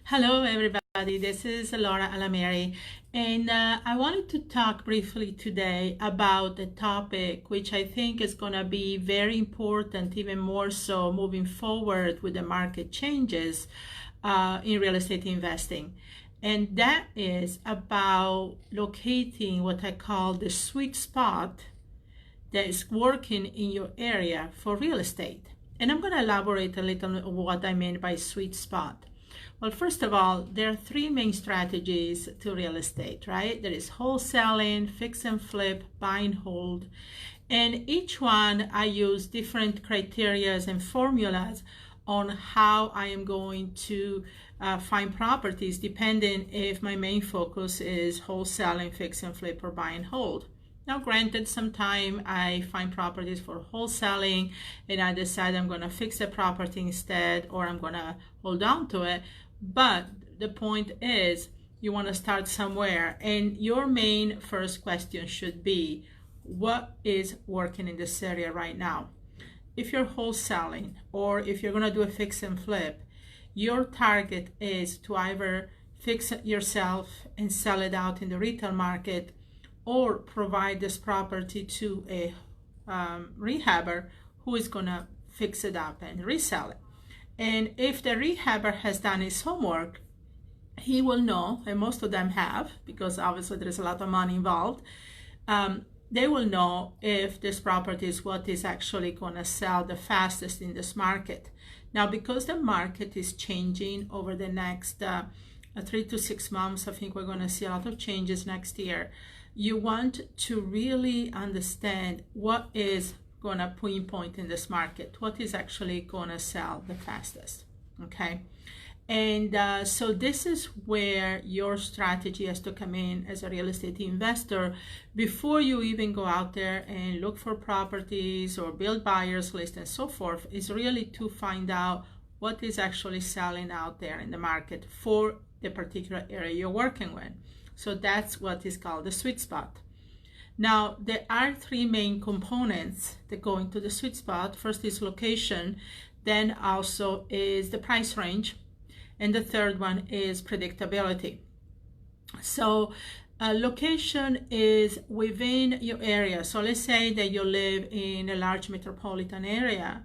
Hello, everybody. This is Laura Alameri, and I wanted to talk briefly today about a topic which I think is going to be very important, even more so moving forward with the market changes in real estate investing. And that is about locating what I call the sweet spot that is working in your area for real estate. And I'm going to elaborate a little on what I mean by sweet spot. Well, first of all, there are three main strategies to real estate, right? There is wholesaling, fix and flip, buy and hold. And each one, I use different criterias and formulas on how I am going to find properties, depending if my main focus is wholesaling, fix and flip, or buy and hold. Now, granted, sometime I find properties for wholesaling and I decide I'm going to fix a property instead, or I'm going to hold on to it. But the point is, you want to start somewhere, and your main first question should be, what is working in this area right now? If you're wholesaling, or if you're going to do a fix and flip, your target is to either fix it yourself and sell it out in the retail market, or provide this property to a rehabber who is going to fix it up and resell it. And if the rehabber has done his homework, he will know, and most of them have, because obviously there is a lot of money involved, they will know if this property is what is actually going to sell the fastest in this market. Now, because the market is changing over the next 3 to 6 months, I think we're going to see a lot of changes next year. You want to really understand what is going to pinpoint in this market, what is actually going to sell the fastest, okay? And so this is where your strategy has to come in as a real estate investor before you even go out there and look for properties or build buyers list and so forth, is really to find out what is actually selling out there in the market for the particular area you're working with. So that's what is called the sweet spot. Now, there are three main components that go into the sweet spot. First is location, then also is the price range, and the third one is predictability. So location is within your area. So let's say that you live in a large metropolitan area.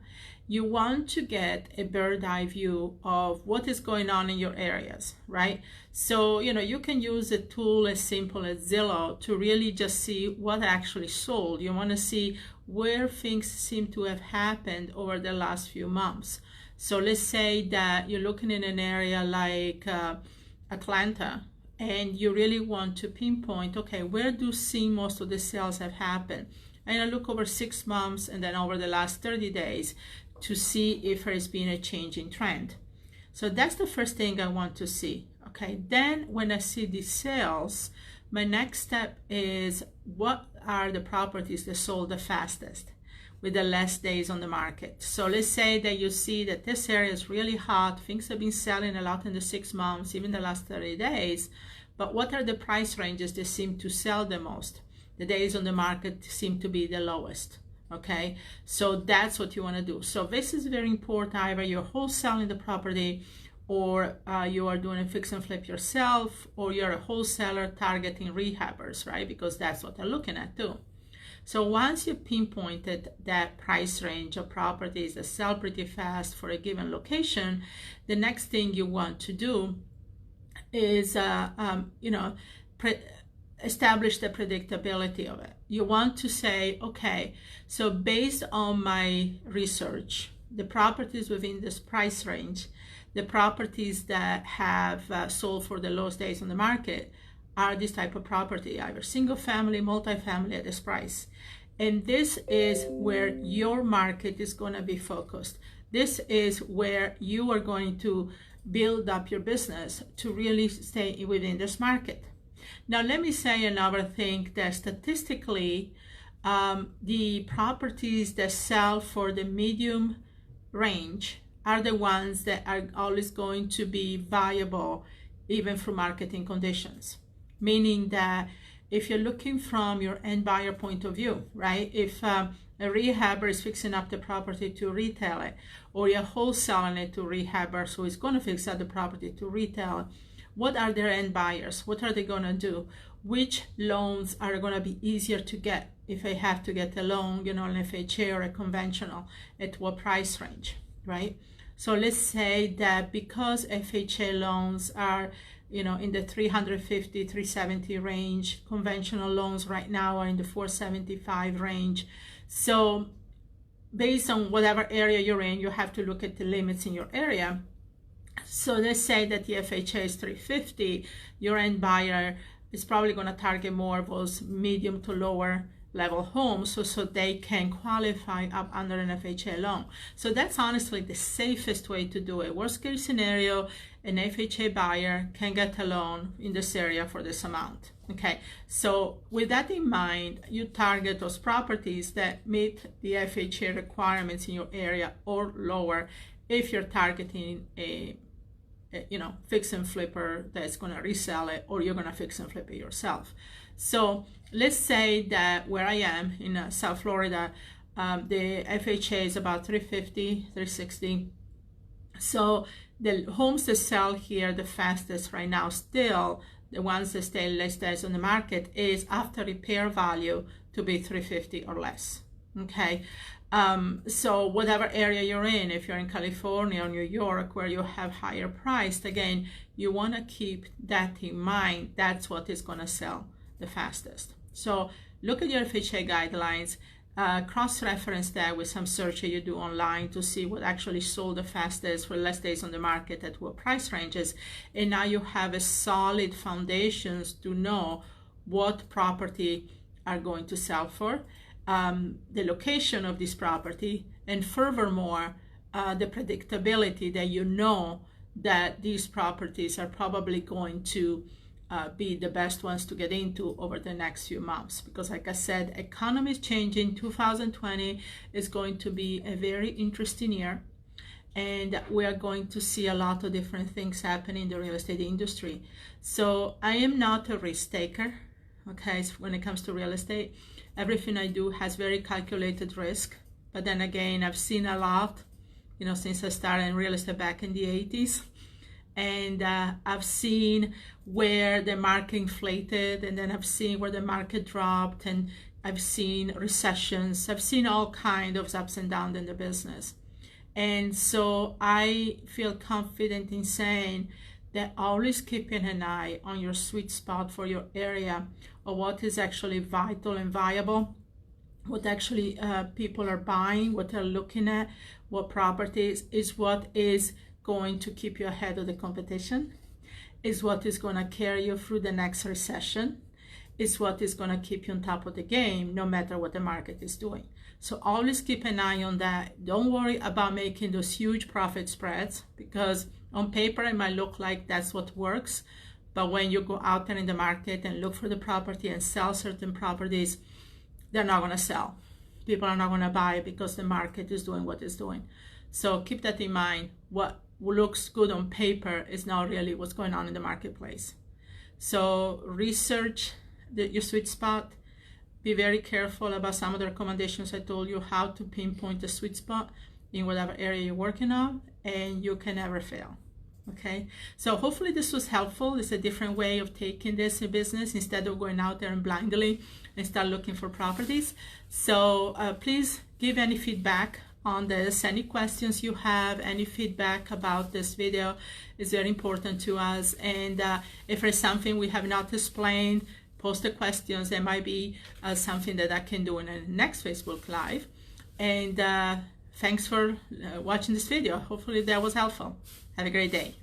You want to get a bird's eye view of what is going on in your areas, right? So, you can use a tool as simple as Zillow to really just see what actually sold. You want to see where things seem to have happened over the last few months. So let's say that you're looking in an area like Atlanta, and you really want to pinpoint, okay, where do you see most of the sales have happened? And I look over 6 months and then over the last 30 days to see if there's been a change in trend. So that's the first thing I want to see. Okay, then when I see the sales, my next step is, what are the properties that sold the fastest with the less days on the market? So let's say that you see that this area is really hot, things have been selling a lot in the 6 months, even the last 30 days, but what are the price ranges that seem to sell the most? The days on the market seem to be the lowest. Okay, so that's what you want to do. So this is very important. Either you're wholesaling the property, or you are doing a fix and flip yourself, or you're a wholesaler targeting rehabbers, right? Because that's what they're looking at too. So once you pinpointed that price range of properties that sell pretty fast for a given location, the next thing you want to do is establish the predictability of it. You want to say, okay, so based on my research, the properties within this price range, the properties that have sold for the lowest days on the market, are this type of property, either single family, multifamily at this price. And this is where your market is going to be focused. This is where you are going to build up your business to really stay within this market. Now, let me say another thing, that statistically, the properties that sell for the medium range are the ones that are always going to be viable even through marketing conditions. Meaning that if you're looking from your end buyer point of view, right? If a rehabber is fixing up the property to retail it, or you're wholesaling it to rehabber, so it's going to fix up the property to retail. What are their end buyers? What are they going to do? Which loans are going to be easier to get if I have to get a loan, you know, an FHA or a conventional, at what price range, right? So let's say that because FHA loans are, you know, in the 350, 370 range, conventional loans right now are in the 475 range. So based on whatever area you're in, you have to look at the limits in your area. So let's say that the FHA is 350, your end buyer is probably going to target more of those medium to lower level homes so they can qualify up under an FHA loan. So that's honestly the safest way to do it. Worst case scenario, an FHA buyer can get a loan in this area for this amount. Okay, so with that in mind, you target those properties that meet the FHA requirements in your area or lower if you're targeting a you know, fix and flipper that's going to resell it, or you're going to fix and flip it yourself. So let's say that where I am in South Florida, the FHA is about 350, 360. So the homes that sell here the fastest right now, still the ones that stay listed on the market, is after repair value to be 350 or less. Okay. So whatever area you're in, if you're in California or New York where you have higher priced, again, you want to keep that in mind. That's what is going to sell the fastest. So look at your FHA guidelines, cross-reference that with some search that you do online to see what actually sold the fastest for less days on the market at what price ranges. And now you have a solid foundations to know what property are going to sell for. The location of this property, and furthermore, the predictability that you know that these properties are probably going to be the best ones to get into over the next few months. Because like I said, economy is changing. 2020 is going to be a very interesting year, and we are going to see a lot of different things happening in the real estate industry. So I am not a risk taker, okay, when it comes to real estate. Everything I do has very calculated risk, but then again, I've seen a lot, you know, since I started in real estate back in the 80s, and I've seen where the market inflated, and then I've seen where the market dropped, and I've seen recessions. I've seen all kinds of ups and downs in the business, and so I feel confident in saying that always keeping an eye on your sweet spot for your area, or what is actually vital and viable, what actually people are buying, what they're looking at, what properties is what is going to keep you ahead of the competition, is what is going to carry you through the next recession, is what is going to keep you on top of the game no matter what the market is doing. So always keep an eye on that. Don't worry about making those huge profit spreads, because on paper it might look like that's what works, but when you go out there in the market and look for the property and sell certain properties, they're not going to sell. People are not going to buy because the market is doing what it's doing. So keep that in mind. What looks good on paper is not really what's going on in the marketplace. So research your sweet spot. Be very careful about some of the recommendations I told you, how to pinpoint the sweet spot in whatever area you're working on, and you can never fail. Okay, so hopefully this was helpful. It's a different way of taking this in business instead of going out there and blindly and start looking for properties. So please give any feedback on this. Any questions you have, any feedback about this video is very important to us. And if there's something we have not explained, post the questions. There might be something that I can do in the next Facebook Live. And thanks for watching this video. Hopefully that was helpful. Have a great day.